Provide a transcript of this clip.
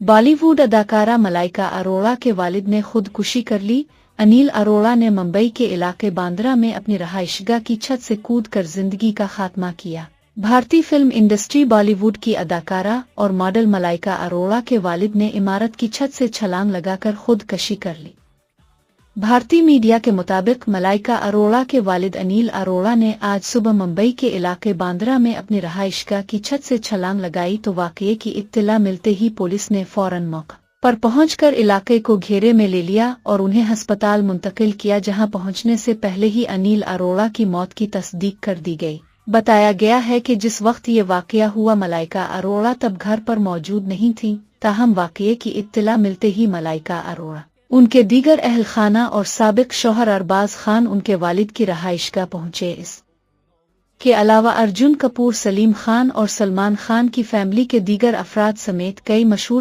بالی would اداکارہ ملائکہ اروڑا کے والد نے خودکشی کر لی۔ انیل اروڑا نے ممبئی کے علاقے باندرا میں اپنی رہائشگاہ کی چھت سے کود کر زندگی کا خاتمہ کیا۔ بھارتی فلم انڈسٹری بالی ووڈ کی اداکارہ اور ماڈل ملائکہ اروڑا کے والد نے عمارت کی چھت سے چھلانگ لگا کر خودکشی کر لی۔ بھارتی میڈیا کے مطابق ملائکہ اروڑا کے والد انیل اروڑا نے آج صبح ممبئی کے علاقے باندرا میں اپنی رہائشگاہ کی چھت سے چھلانگ لگائی تو واقعے کی اطلاع ملتے ہی پولیس نے فوراً موقع پر پہنچ کر علاقے کو گھیرے میں لے لیا اور انہیں ہسپتال منتقل کیا، جہاں پہنچنے سے پہلے ہی انیل اروڑا کی موت کی تصدیق کر دی گئی۔ بتایا گیا ہے کہ جس وقت یہ واقعہ ہوا ملائکہ اروڑا تب گھر پر موجود نہیں تھیں، تاہم واقعے کی اطلاع ملتے ہی ملائکہ اروڑا، ان کے دیگر اہل خانہ اور سابق شوہر ارباز خان ان کے والد کی رہائشگاہ پہنچے۔ اس کے علاوہ ارجن کپور، سلیم خان اور سلمان خان کی فیملی کے دیگر افراد سمیت کئی مشہور